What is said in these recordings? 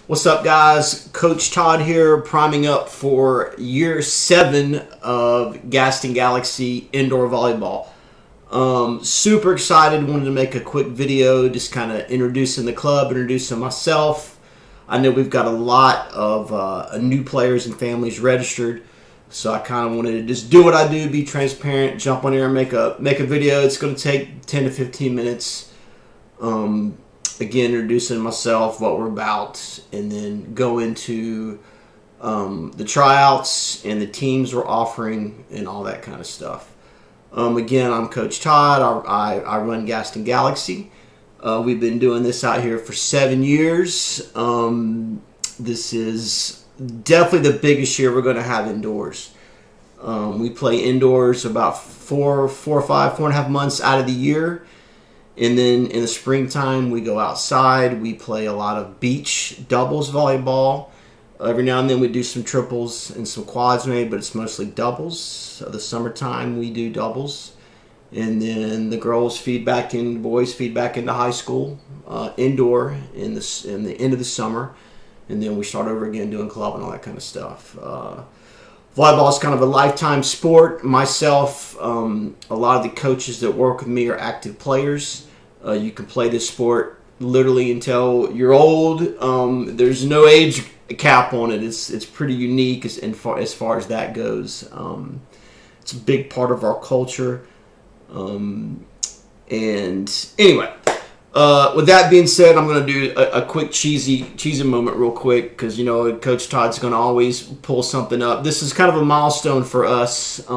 What's up, guys? Coach Todd here, priming up for year 7 of Gaston Galaxy Indoor Volleyball. Super excited. Wanted to make a quick video just kind of introducing the club, introducing myself. I know we've got a lot of new players and families registered, so I kind of wanted to just do what I do, be transparent, jump on here and make a video. It's going to take 10 to 15 minutes. Again, introducing myself, what we're about, and then go into the tryouts and the teams we're offering and all that kind of stuff. Again, I'm Coach Todd. I run Gaston Galaxy. We've been doing this out here for 7 years. This is definitely the biggest year we're going to have indoors. We play indoors about 4.5 months out of the year. And then in the springtime, we go outside. We play a lot of beach doubles volleyball. Every now and then we do some triples and some quads maybe, but it's mostly doubles. So the summertime, we do doubles. And then the girls feed back in, boys feed back into high school, indoor in the end of the summer. And then we start over again doing club and all that kind of stuff. Volleyball is kind of a lifetime sport. Myself, a lot of the coaches that work with me are active players. You can play this sport literally until you're old. There's no age cap on it. It's pretty unique as far as that goes. It's a big part of our culture. And anyway, with that being said, I'm going to do a quick cheesy moment real quick because, you know, Coach Todd's going to always pull something up. This is kind of a milestone for us.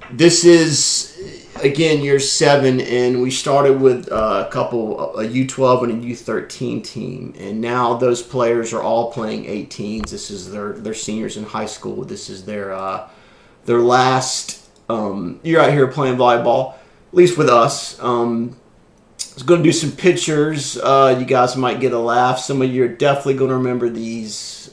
This is, again, year 7, and we started with a U12 and a U13 team, and now those players are all playing 18s. This is their seniors in high school. This is their last year out here playing volleyball, at least with us. I was going to do some pictures. You guys might get a laugh. Some of you are definitely going to remember these.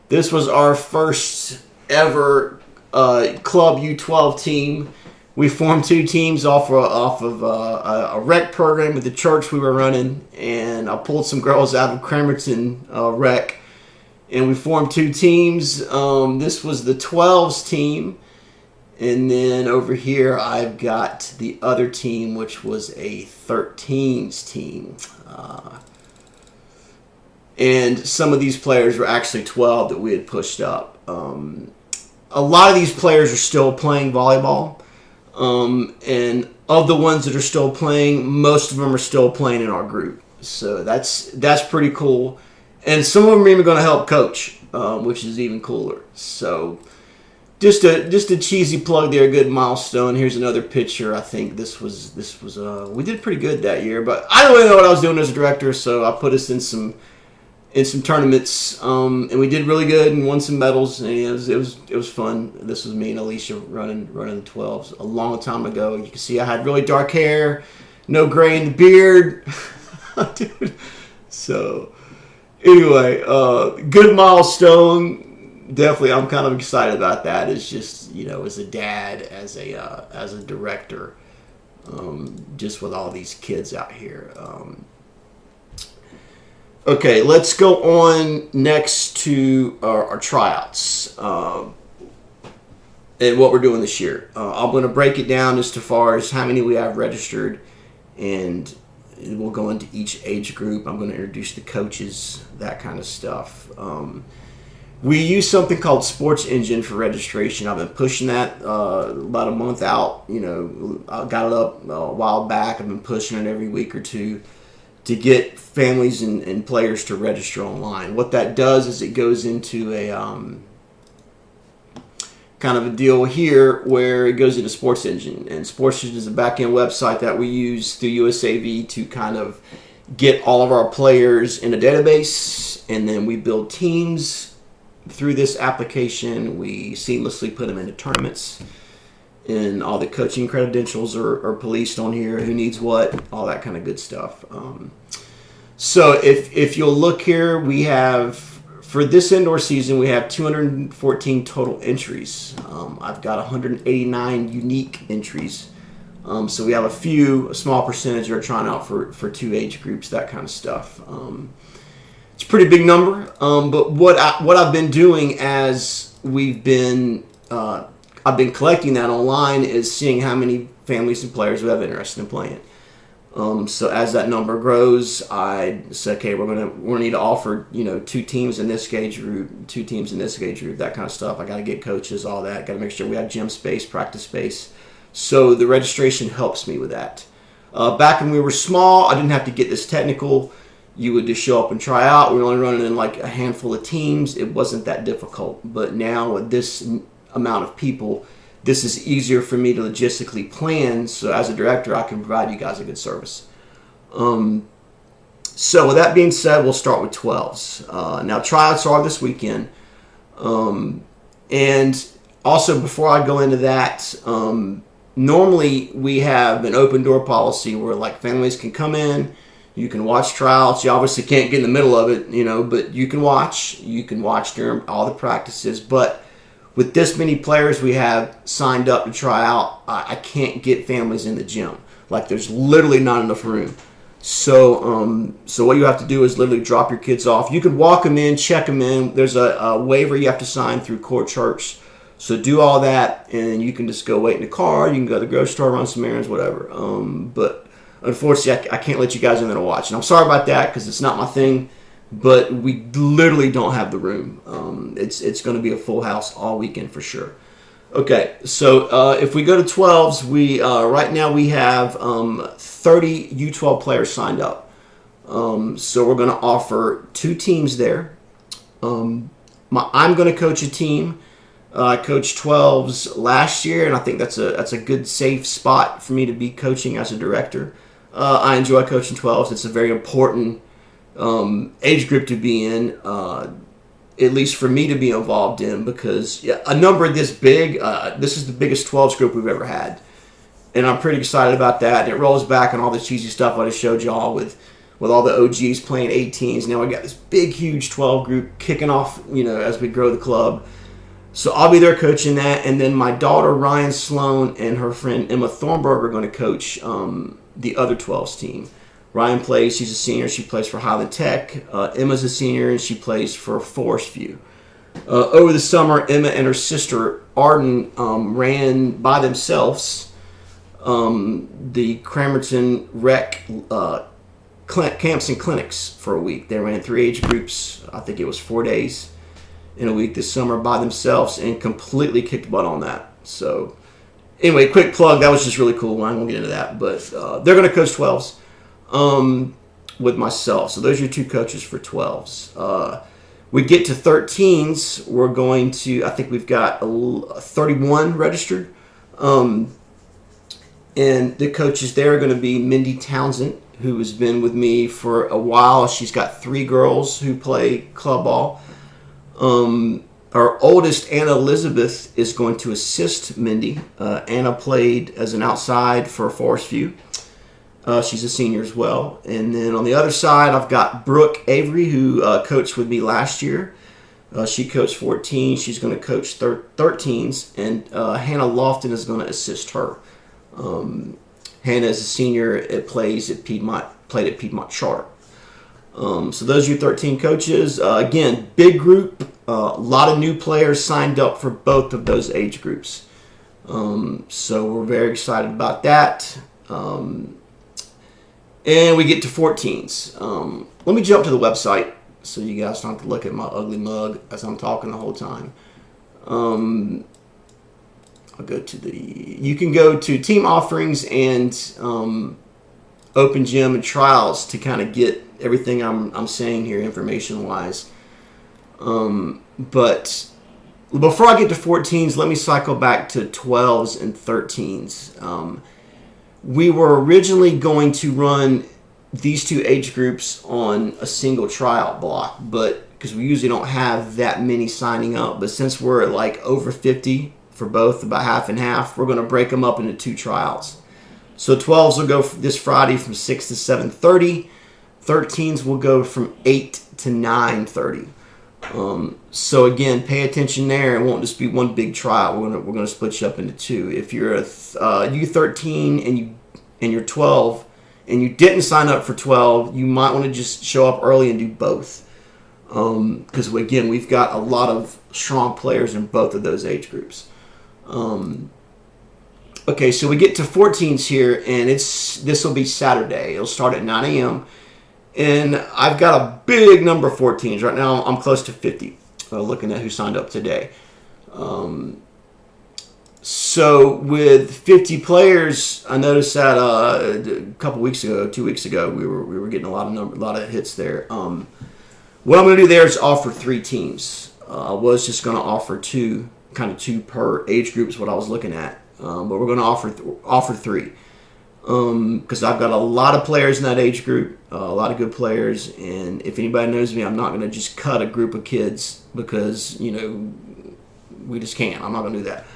This was our first ever Club U12 team. We formed 2 teams off of a rec program with the church we were running, and I pulled some girls out of Cramerton rec, and we formed 2 teams. This was the 12s team. And then over here, I've got the other team, which was a 13s team. And some of these players were actually 12 that we had pushed up. A lot of these players are still playing volleyball. And of the ones that are still playing, most of them are still playing in our group. So that's pretty cool. And some of them are even going to help coach, which is even cooler. So Just a cheesy plug there, a good milestone. Here's another picture. I think this was we did pretty good that year, but I don't really know what I was doing as a director, so I put us in some tournaments, and we did really good and won some medals, and it was fun. This was me and Alicia running the 12s a long time ago. You can see I had really dark hair, no gray in the beard, dude. So anyway, good milestone. Definitely, I'm kind of excited about that. It's just, you know, as a dad, as a director, just with all these kids out here. Okay, let's go on next to our tryouts and what we're doing this year. I'm going to break it down as far as how many we have registered, and we'll go into each age group. I'm going to introduce the coaches, that kind of stuff. We use something called Sports Engine for registration. I've been pushing that about a month out. You know, I got it up a while back. I've been pushing it every week or two to get families and players to register online. What that does is it goes into a kind of a deal here where it goes into Sports Engine. And Sports Engine is a back-end website that we use through USAV to kind of get all of our players in a database, and then we build teams. Through this application, we seamlessly put them into tournaments, and all the coaching credentials are policed on here, who needs what, all that kind of good stuff. So if you'll look here, we have, for this indoor season, we have 214 total entries. I've got 189 unique entries. So we have a small percentage that are trying out for 2 age groups, that kind of stuff. It's a pretty big number. But what I've been doing as I've been collecting that online is seeing how many families and players who have interest in playing. So as that number grows, I say, okay, we're gonna need to offer 2 teams in this age group, 2 teams in this age group, that kind of stuff. I got to get coaches, all that. Got to make sure we have gym space, practice space. So the registration helps me with that. Back when we were small, I didn't have to get this technical. You would just show up and try out. We were only running in like a handful of teams. It wasn't that difficult. But now with this amount of people, this is easier for me to logistically plan, so as a director, I can provide you guys a good service. So with that being said, we'll start with 12s. Now, tryouts are this weekend. And also, before I go into that, normally we have an open door policy where like families can come in, you can watch tryouts. You obviously can't get in the middle of it, but you can watch. You can watch during all the practices, but with this many players we have signed up to try out, I can't get families in the gym. Like, there's literally not enough room. So what you have to do is literally drop your kids off. You can walk them in, check them in. There's a waiver you have to sign through Court Church. So do all that, and you can just go wait in the car. You can go to the grocery store, run some errands, whatever. But unfortunately, I can't let you guys in there to watch. And I'm sorry about that because it's not my thing. But we literally don't have the room. It's going to be a full house all weekend for sure. Okay, so if we go to 12s, we right now we have 30 U12 players signed up. So we're going to offer 2 teams there. I'm going to coach a team. I coached 12s last year, and I think that's a good safe spot for me to be coaching as a director. I enjoy coaching 12s. It's a very important age group to be in, at least for me to be involved in, because a number this big, this is the biggest 12s group we've ever had, and I'm pretty excited about that. And it rolls back on all the cheesy stuff I just showed y'all with all the OGs playing 18s. Now we got this big, huge 12 group kicking off, as we grow the club. So I'll be there coaching that, and then my daughter Ryan Sloan and her friend Emma Thornburg are going to coach the other 12s team. Ryan plays, she's a senior, she plays for Highland Tech. Emma's a senior, and she plays for Forest View. Over the summer, Emma and her sister Arden ran by themselves the Cramerton Rec camps and clinics for a week. They ran 3 age groups, I think it was 4 days in a week this summer by themselves, and completely kicked butt on that. So anyway, quick plug, that was just really cool. I won't get into that, but they're going to coach 12s. With myself. So those are your 2 coaches for 12s. We get to 13s, we're going to, I think we've got 31 registered. And the coaches there are going to be Mindy Townsend, who has been with me for a while. She's got 3 girls who play club ball. Our oldest, Anna Elizabeth, is going to assist Mindy. Anna played as an outside for Forest View. She's a senior as well. And then on the other side, I've got Brooke Avery, who coached with me last year. She coached 14. She's going to coach 13s. And Hannah Lofton is going to assist her. Hannah is a senior. Played at Piedmont Charter. So those are your 13 coaches. Again, big group. A lot of new players signed up for both of those age groups. So we're very excited about that. And we get to 14s. Let me jump to the website so you guys don't have to look at my ugly mug as I'm talking the whole time. I'll go to you can go to team offerings and open gym and trials to kind of get everything I'm saying here information wise. But before I get to 14s, let me cycle back to 12s and 13s. We were originally going to run these 2 age groups on a single tryout block, but because we usually don't have that many signing up, but since we're at like over 50 for both, about half and half, we're going to break them up into 2 tryouts. So 12s will go this Friday from 6 to 7:30. 13s will go from 8 to 9:30. So again, pay attention there. It won't just be one big tryout. We're gonna split you up into 2. If you're a U13 and you're 12 and you didn't sign up for 12, you might want to just show up early and do both. Because, again, we've got a lot of strong players in both of those age groups. Okay, so we get to 14s here, and this will be Saturday. It'll start at 9 a.m., and I've got a big number of 14s. Right now, I'm close to 50, looking at who signed up today. So with 50 players, I noticed that a couple weeks ago, 2 weeks ago, we were getting a lot of hits there. What I'm going to do there is offer 3 teams. I was just going to offer two per age group is what I was looking at. But we're going to offer 3 because I've got a lot of players in that age group, a lot of good players. And if anybody knows me, I'm not going to just cut a group of kids because we just can't. I'm not going to do that.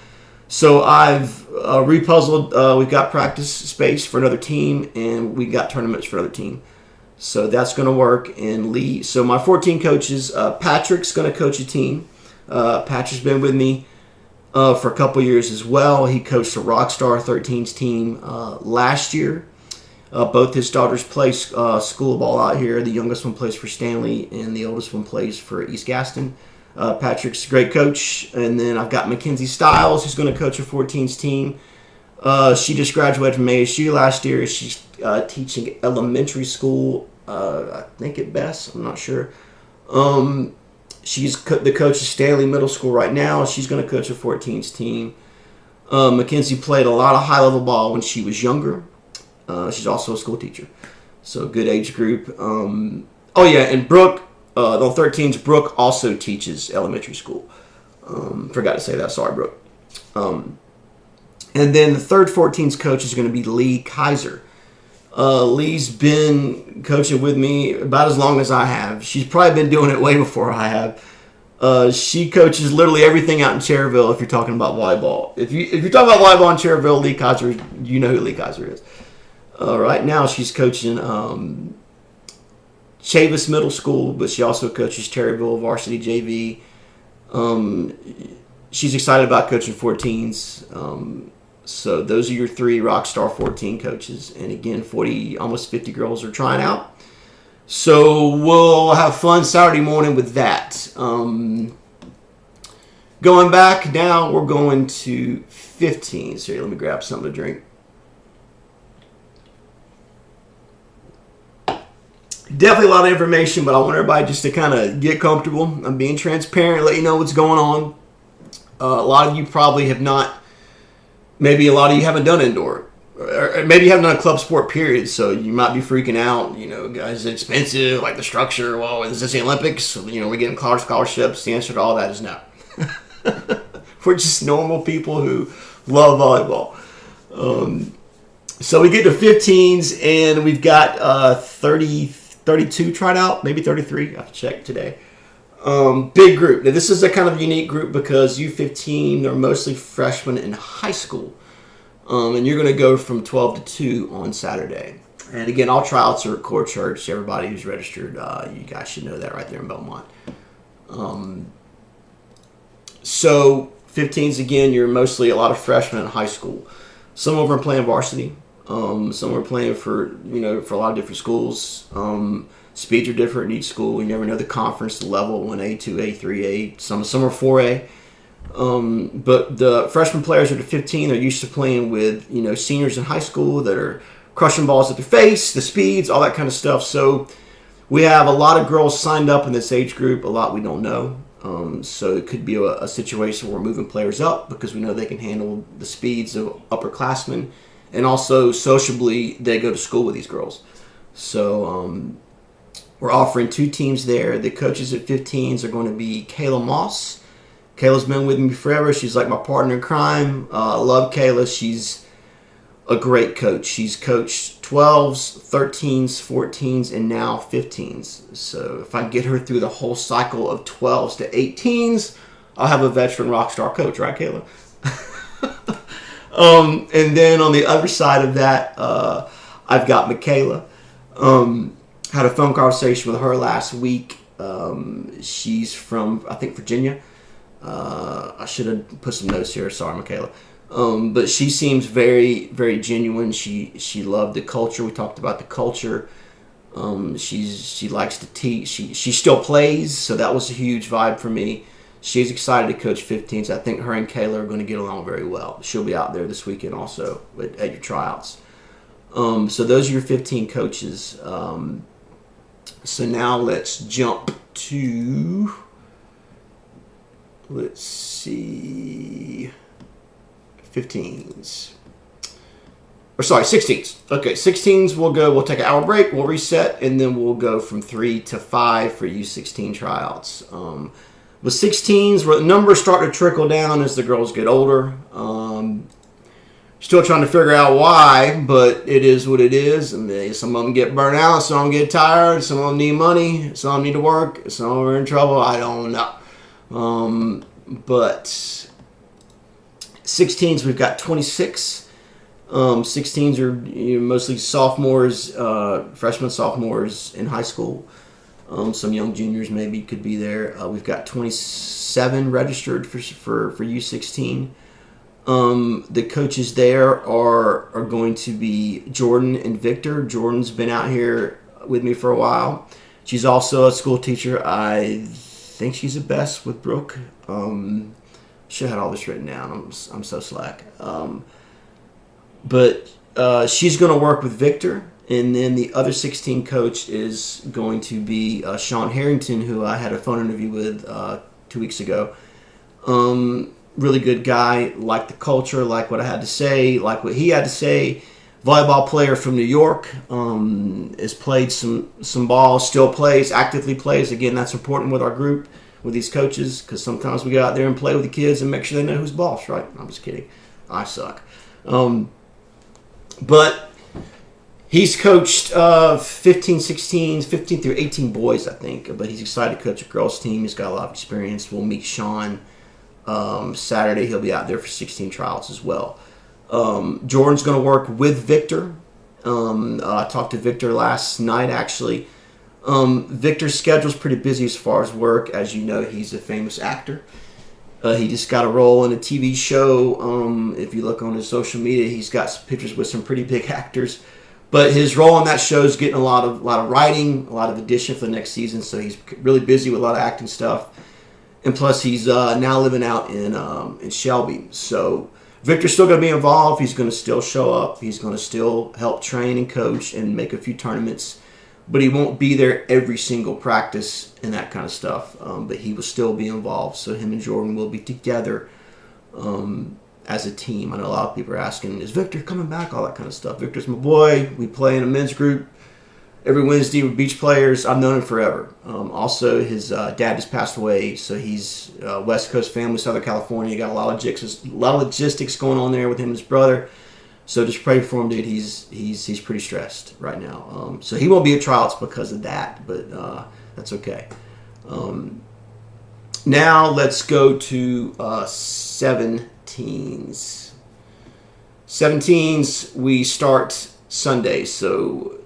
So I've repuzzled. We've got practice space for another team, and we got tournaments for another team. So that's going to work. And Lee. So my 14 coaches. Patrick's going to coach a team. Patrick's been with me for a couple years as well. He coached the Rockstar 13s team last year. Both his daughters play school ball out here. The youngest one plays for Stanley, and the oldest one plays for East Gaston. Patrick's a great coach. And then I've got Mackenzie Stiles, who's going to coach a 14s team. She just graduated from ASU last year. She's teaching elementary school, I think at best. I'm not sure. She's the coach of Stanley Middle School right now. She's going to coach a 14s team. Mackenzie played a lot of high-level ball when she was younger. She's also a school teacher. So good age group. And Brooke, the 13s, Brooke also teaches elementary school. Forgot to say that. Sorry, Brooke. And then the third 14s coach is going to be Lee Kaiser. Lee's been coaching with me about as long as I have. She's probably been doing it way before I have. She coaches literally everything out in Cherville if you're talking about volleyball. If you're talking about volleyball in Cherville, Lee Kaiser, you know who Lee Kaiser is. Right now she's coaching Chavis Middle School, but she also coaches Terryville Varsity JV. She's excited about coaching 14s. So those are your 3 Rockstar 14 coaches. And again, almost 50 girls are trying out. So we'll have fun Saturday morning with that. Going back now, we're going to 15. So here, let me grab something to drink. Definitely a lot of information, but I want everybody just to kind of get comfortable. I'm being transparent, let you know what's going on. A lot of you probably have not, maybe a lot of you haven't done indoor. Or maybe you haven't done a club sport, period, so you might be freaking out. Guys, it's expensive, like the structure. Well, is this the Olympics? We're getting college scholarships. The answer to all that is no. We're just normal people who love volleyball. So we get to 15s, and we've got 32 tried out, maybe 33. I have to check today. Big group. Now, this is a kind of unique group because U15 are mostly freshmen in high school. And you're going to go from 12 to 2 on Saturday. And again, all tryouts are at Core Church. Everybody who's registered, you guys should know that right there in Belmont. So 15s, again, you're mostly a lot of freshmen in high school. Some of them are playing varsity. Some are playing for a lot of different schools. Speeds are different in each school. You never know the conference, the level, 1A, 2A, 3A. Some are 4A. But the freshman players are the 15. They're used to playing with, seniors in high school that are crushing balls at their face, the speeds, all that kind of stuff. So we have a lot of girls signed up in this age group, a lot we don't know. So it could be a situation where we're moving players up because we know they can handle the speeds of upperclassmen. And also, sociably, they go to school with these girls. So we're offering 2 teams there. The coaches at 15s are going to be Kayla Moss. Kayla's been with me forever. She's like my partner in crime. I love Kayla. She's a great coach. She's coached 12s, 13s, 14s, and now 15s. So if I can get her through the whole cycle of 12s to 18s, I'll have a veteran rock star coach, right, Kayla? And then on the other side of that, I've got Michaela. Had a phone conversation with her last week. She's from, I think, Virginia. I should have put some notes here. Sorry, Michaela. But she seems very, very genuine. She loved the culture. We talked about the culture. She likes to teach. She still plays, so that was a huge vibe for me. She's excited to coach 15s. I think her and Kayla are going to get along very well. She'll be out there this weekend also at your tryouts. So those are your 15 coaches. So now let's jump to, let's see, 15s. Or sorry, 16s. Okay, 16s we'll take an hour break, we'll reset, and then we'll go from 3 to 5 for U16 tryouts. With 16s, the numbers start to trickle down as the girls get older. Still trying to figure out why, but it is what it is. And some of them get burnt out, some of them get tired, some of them need money, some of them need to work, some of them are in trouble. I don't know. But 16s, we've got 26. 16s are mostly sophomores, freshmen, sophomores in high school. Some young juniors maybe could be there. We've got 27 registered for U16. The coaches there are going to be Jordan and Victor. Jordan's been out here with me for a while. She's also a school teacher. I think she's the best with Brooke. Should have had all this written down. I'm so slack. But she's going to work with Victor. And then the other 16 coach is going to be Sean Harrington, who I had a phone interview with 2 weeks ago. Really good guy, liked the culture, liked what I had to say, liked what he had to say. Volleyball player from New York, has played some ball, still plays, actively plays. Again, that's important with our group, with these coaches, because sometimes we go out there and play with the kids and make sure they know who's boss, right? I'm just kidding. I suck. But he's coached 15, 16, 15 through 18 boys, I think. But he's excited to coach a girls team. He's got a lot of experience. We'll meet Sean Saturday. He'll be out there for 16 tryouts as well. Jordan's going to work with Victor. I talked to Victor last night, actually. Victor's schedule's pretty busy as far as work. As you know, he's a famous actor. He just got a role in a TV show. If you look on his social media, he's got some pictures with some pretty big actors. But his role in that show is getting a lot of writing, a lot of audition for the next season. So he's really busy with a lot of acting stuff. And plus, he's now living out in Shelby. So Victor's still going to be involved. He's going to still show up. He's going to still help train and coach and make a few tournaments. But he won't be there every single practice and that kind of stuff. But he will still be involved. So him and Jordan will be together as a team. I know a lot of people are asking, is Victor coming back? All that kind of stuff. Victor's my boy. We play in a men's group every Wednesday with beach players. I've known him forever. Also, his dad just passed away. So he's West Coast family, Southern California. Got a lot of logistics going on there with him and his brother. So just pray for him, dude. He's pretty stressed right now. So he won't be at tryouts because of that, but that's okay. Now let's go to 17s. 17s, we start Sunday. So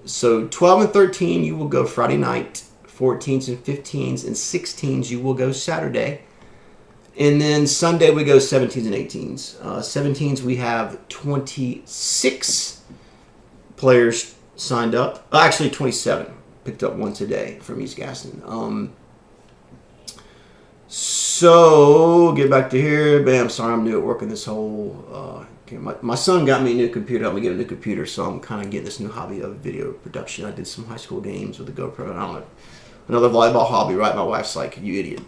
12 and 13, you will go Friday night. 14s and 15s and 16s, you will go Saturday. And then Sunday we go 17s and 18s. 17s we have 26 players signed up. Actually 27. Picked up one today from East Gaston. So get back to here. Bam. Sorry, I'm new at working this whole. My son got me a new computer. I'm gonna get a new computer, so I'm kind of getting this new hobby of video production. I did some high school games with the GoPro. And I don't know, another volleyball hobby, right? My wife's like, you idiot.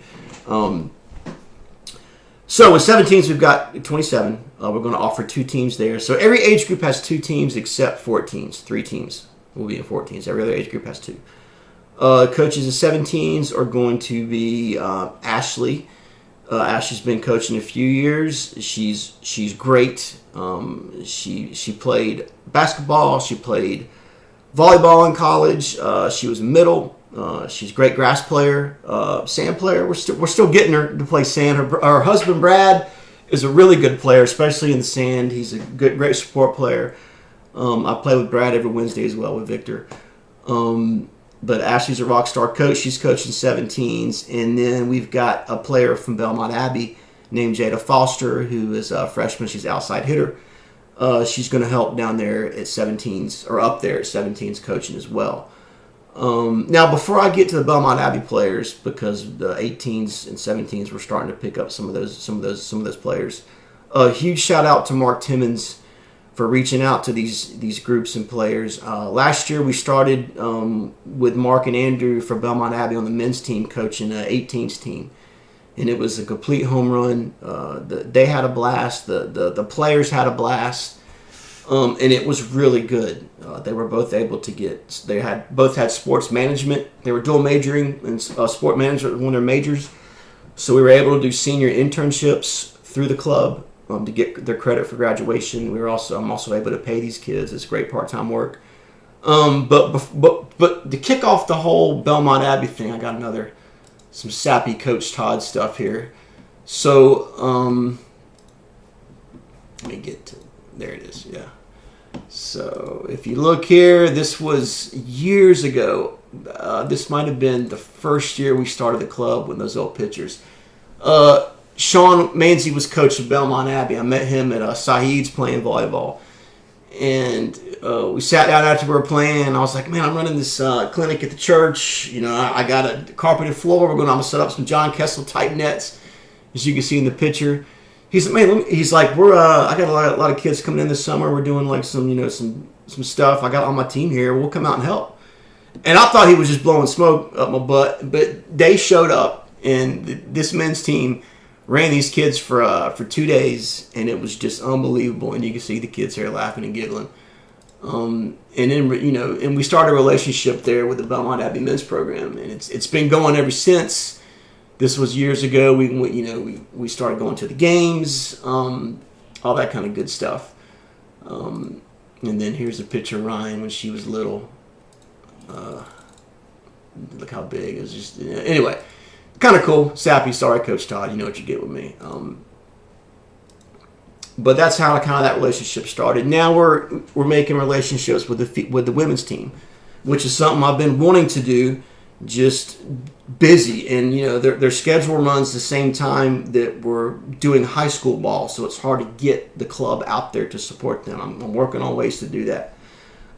So with 17s, we've got 27. We're going to offer 2 teams there. So every age group has 2 teams except 14s. 3 teams will be in 14s. Every other age group has 2. Coaches of 17s are going to be Ashley. Ashley's been coaching a few years. She's great. She played basketball. She played volleyball in college. She was middle. She's a great grass player, sand player. We're still getting her to play sand. Her husband Brad is a really good player, especially in the sand. He's a great support player. I play with Brad every Wednesday as well with Victor. But Ashley's a rock star coach. She's coaching 17s, and then we've got a player from Belmont Abbey named Jada Foster, who is a freshman. She's an outside hitter. She's going to help down there at 17s or up there at 17s coaching as well. Now, before I get to the Belmont Abbey players, because the 18s and 17s were starting to pick up some of those players. A huge shout out to Mark Timmons for reaching out to these groups and players. Last year we started with Mark and Andrew for Belmont Abbey on the men's team coaching the 18s team, and it was a complete home run. They had a blast. The players had a blast, and it was really good. They were both able to get. Both had sports management. They were dual majoring, and sport management was one of their majors. So we were able to do senior internships through the club to get their credit for graduation. I'm also able to pay these kids. It's great part-time work. But to kick off the whole Belmont Abbey thing, I got some sappy Coach Todd stuff here. So let me get to there. It is, yeah. So if you look here, this was years ago. This might have been the first year we started the club with those old pictures. Sean Manzi was coach of Belmont Abbey. I met him at Saeed's playing volleyball. And we sat down after we were playing, and I was like, man, I'm running this clinic at the church. I got a carpeted floor. I'm going to set up some John Kessel type nets, as you can see in the picture. He's like, man, I got a lot of kids coming in this summer. We're doing like some stuff. I got on my team here. We'll come out and help. And I thought he was just blowing smoke up my butt, but they showed up, and this men's team ran these kids for 2 days, and it was just unbelievable. And you can see the kids here laughing and giggling. And then and we started a relationship there with the Belmont Abbey men's program, and it's been going ever since. This was years ago. We started going to the games, all that kind of good stuff. And then here's a picture of Ryan when she was little. Look how big it was. Just anyway. Kind of cool, sappy. Sorry, Coach Todd. You know what you get with me. But that's how that relationship started. Now we're making relationships with the women's team, which is something I've been wanting to do. Just busy, and their schedule runs the same time that we're doing high school ball, so it's hard to get the club out there to support them. I'm working on ways to do that.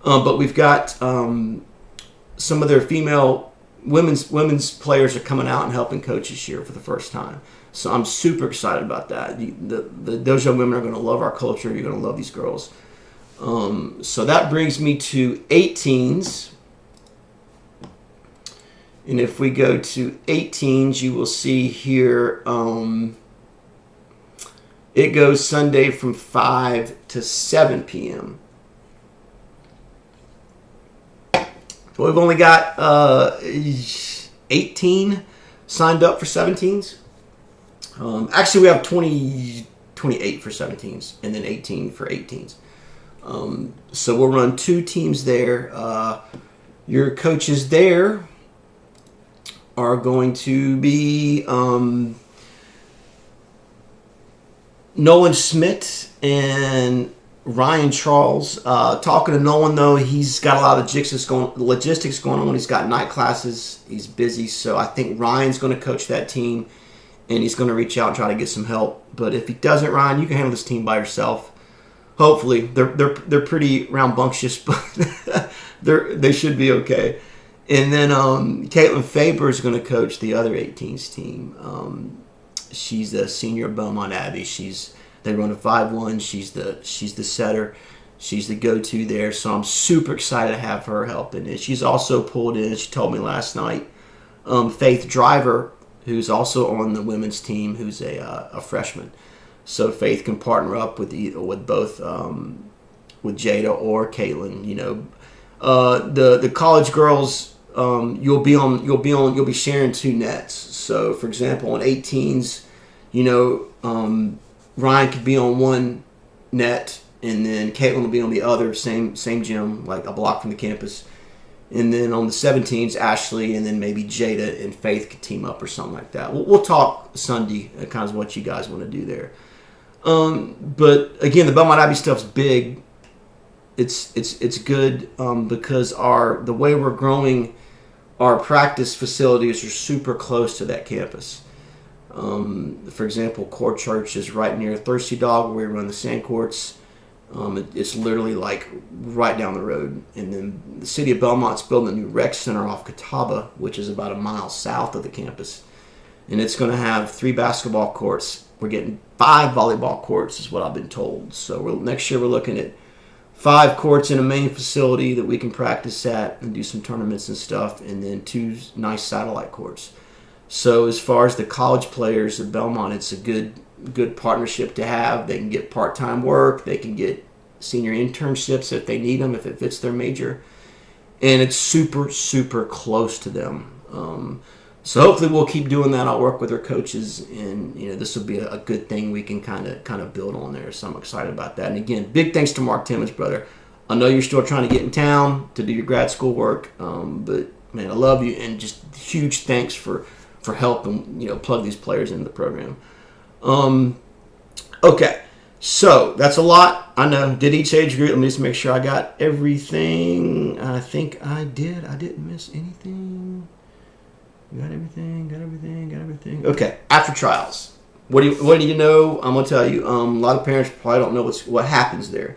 But we've got some of their female. Women's players are coming out and helping coach this year for the first time. So I'm super excited about that. Those young women are going to love our culture. You're going to love these girls. So that brings me to 18s. And if we go to 18s, you will see here it goes Sunday from 5 to 7 p.m. We've only got 18 signed up for 17s. Actually, we have 28 for 17s and then 18 for 18s. So we'll run 2 teams there. Your coaches there are going to be Nolan Schmidt and Ryan Charles. Talking to Nolan, though, he's got a lot of logistics going on. He's got night classes. He's busy, so I think Ryan's going to coach that team, and he's going to reach out and try to get some help. But if he doesn't, Ryan, you can handle this team by yourself. Hopefully, they're pretty rambunctious, but they should be okay. And then Caitlin Faber is going to coach the other 18s team. She's a senior at Belmont Abbey. They run a 5-1. She's the setter. She's the go-to there. So I'm super excited to have her helping. And she's also pulled in, she told me last night, Faith Driver, who's also on the women's team, who's a freshman. So Faith can partner up with both with Jada or Caitlin. The college girls, you'll be sharing 2 nets. So for example, on 18s, Ryan could be on one net, and then Caitlin will be on the other, same gym, like a block from the campus. And then on the 17s, Ashley, and then maybe Jada and Faith could team up or something like that. We'll talk Sunday, kind of what you guys want to do there. But again, the Belmont Abbey stuff's big. It's good because the way we're growing, our practice facilities are super close to that campus. For example, Core Church is right near Thirsty Dog, where we run the sand courts. It's literally like right down the road. And then the city of Belmont's building a new rec center off Catawba, which is about a mile south of the campus. And it's going to have 3 basketball courts. We're getting 5 volleyball courts is what I've been told. So next year we're looking at 5 courts in a main facility that we can practice at and do some tournaments and stuff, and then 2 nice satellite courts. So as far as the college players at Belmont, it's a good partnership to have. They can get part-time work. They can get senior internships if they need them, if it fits their major. And it's super, super close to them. So hopefully we'll keep doing that. I'll work with our coaches, and this will be a good thing we can kind of build on there. So I'm excited about that. And again, big thanks to Mark Timmons, brother. I know you're still trying to get in town to do your grad school work, but man, I love you, and just huge thanks for helping plug these players into the program. Okay, so that's a lot. I know. Did each age group? Let me just make sure I got everything. I think I did. I didn't miss anything. Got everything. Okay, after trials. What do you know? I'm gonna tell you. A lot of parents probably don't know what happens there.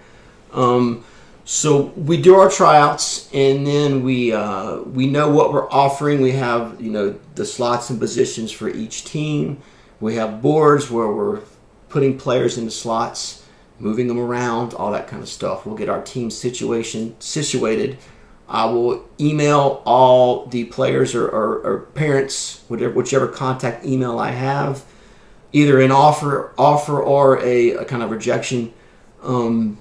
So we do our tryouts, and then we know what we're offering. We have the slots and positions for each team. We have boards where we're putting players into slots, moving them around, all that kind of stuff. We'll get our team situated. I will email all the players or parents, whichever contact email I have, either an offer or a kind of rejection. And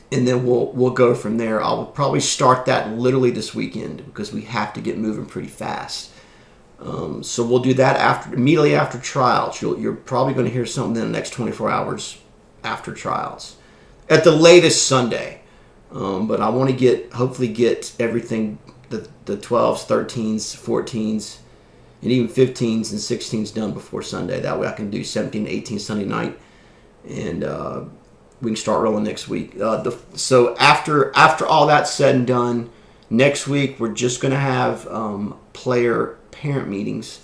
then we'll go from there. I'll probably start that literally this weekend because we have to get moving pretty fast. So we'll do that immediately after trials. You're probably going to hear something in the next 24 hours after trials. At the latest Sunday. But I want to hopefully get everything, the 12s, 13s, 14s, and even 15s and 16s done before Sunday. That way I can do 17 and 18 Sunday night. And we can start rolling next week. So after all that's said and done, next week we're just going to have player-parent meetings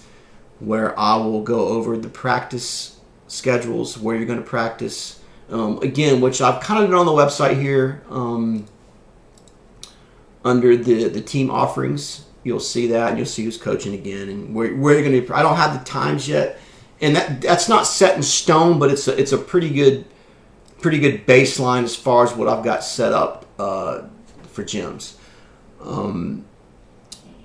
where I will go over the practice schedules, where you're going to practice. Again, which I've kind of done on the website here under the team offerings. You'll see that, and you'll see who's coaching again and where you're going to be. I don't have the times yet, and that's not set in stone, but it's a pretty good baseline as far as what I've got set up for gyms.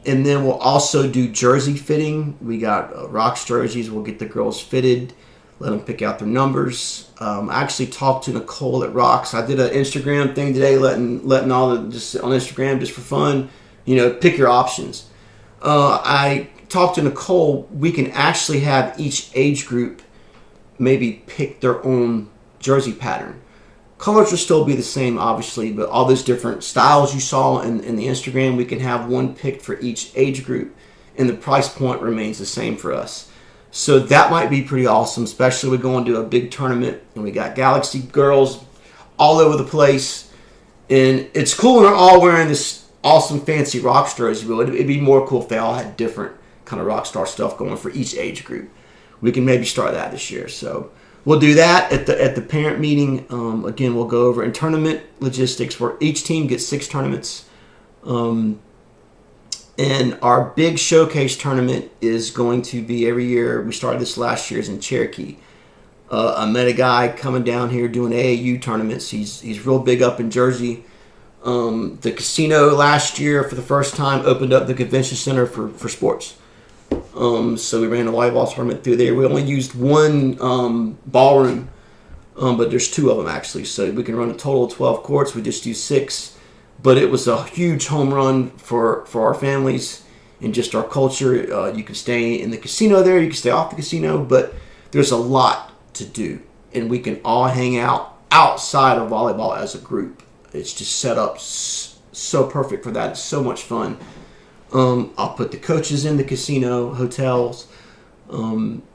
And then we'll also do jersey fitting. We got Rocks jerseys. We'll get the girls fitted, let them pick out their numbers. I actually talked to Nicole at Rocks. I did an Instagram thing today, letting all just on Instagram just for fun, pick your options. I talked to Nicole. We can actually have each age group maybe pick their own jersey pattern. Colors will still be the same, obviously, but all those different styles you saw in the Instagram, we can have one picked for each age group, and the price point remains the same for us. So that might be pretty awesome, especially we're going to a big tournament, and we got Galaxy girls all over the place, and it's cool when they're all wearing this awesome fancy Rocks jersey, but it'd be more cool if they all had different kind of Rockstar stuff going for each age group. We can maybe start that this year, so we'll do that at the parent meeting. Again, we'll go over in tournament logistics where each team gets 6 tournaments. And our big showcase tournament is going to be every year. We started this last year, is in Cherokee. I met a guy coming down here doing AAU tournaments. He's real big up in Jersey. The casino last year, for the first time, opened up the convention center for sports. So we ran a volleyball tournament through there. We only used one ballroom, but there's 2 of them actually. So we can run a total of 12 courts. We just used 6. But it was a huge home run for our families and just our culture. You can stay in the casino there. You can stay off the casino. But there's a lot to do. And we can all hang out outside of volleyball as a group. It's just set up so perfect for that. It's so much fun. I'll put the coaches in the casino, hotels.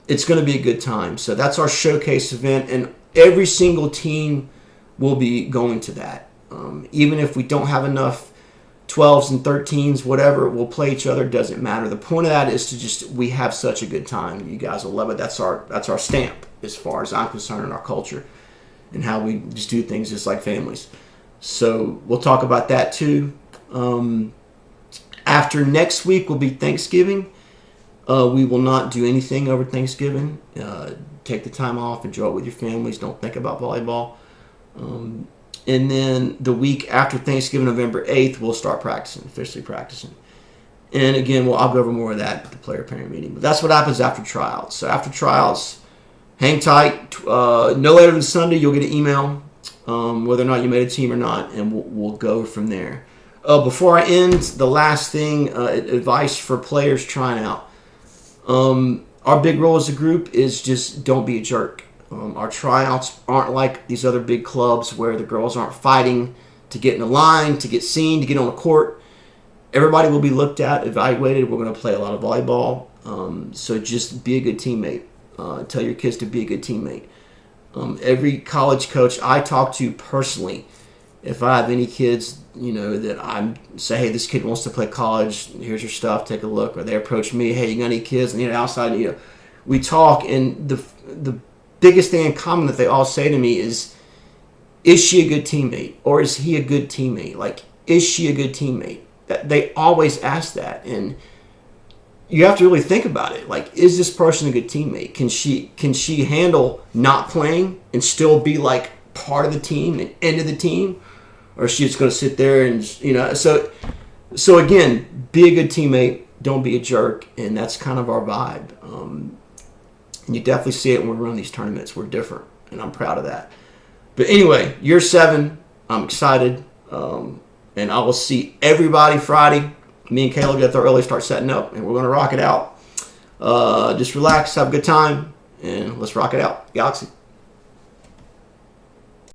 It's going to be a good time. So that's our showcase event, and every single team will be going to that. Even if we don't have enough 12s and 13s, whatever, we'll play each other. Doesn't matter. The point of that is to we have such a good time. You guys will love it. That's our stamp as far as I'm concerned in our culture. and how we just do things just like families. So we'll talk about that too. After next week will be Thanksgiving. We will not do anything over Thanksgiving. Take the time off, enjoy it with your families. Don't think about volleyball. And then the week after Thanksgiving, November 8th, we'll start practicing, officially practicing. And again, I'll go over more of that at the player-parent meeting. But that's what happens after tryouts. So after tryouts, hang tight. No later than Sunday, you'll get an email whether or not you made a team or not, and we'll go from there. Before I end, the last thing, advice for players trying out. Our big role as a group is just don't be a jerk. Our tryouts aren't like these other big clubs where the girls aren't fighting to get in the line, to get seen, to get on the court. Everybody will be looked at, evaluated. We're going to play a lot of volleyball. So just be a good teammate. Tell your kids to be a good teammate. Every college coach I talk to personally, if I have any kids, that I say, hey, this kid wants to play college, here's your stuff, take a look. Or they approach me, hey, you got any kids? And outside, we talk, and the biggest thing in common that they all say to me is she a good teammate? Or is he a good teammate? Like, is she a good teammate? They always ask that, and you have to really think about it. Like, is this person a good teammate? Can she handle not playing and still be like part of the team and end of the team? Or is she just going to sit there and, so again, be a good teammate. Don't be a jerk. And that's kind of our vibe. And you definitely see it when we run these tournaments. We're different, and I'm proud of that. But anyway, year 7, I'm excited. And I will see everybody Friday. Me and Kayla get there early, start setting up, and we're going to rock it out. Just relax, have a good time, and let's rock it out. Galaxy.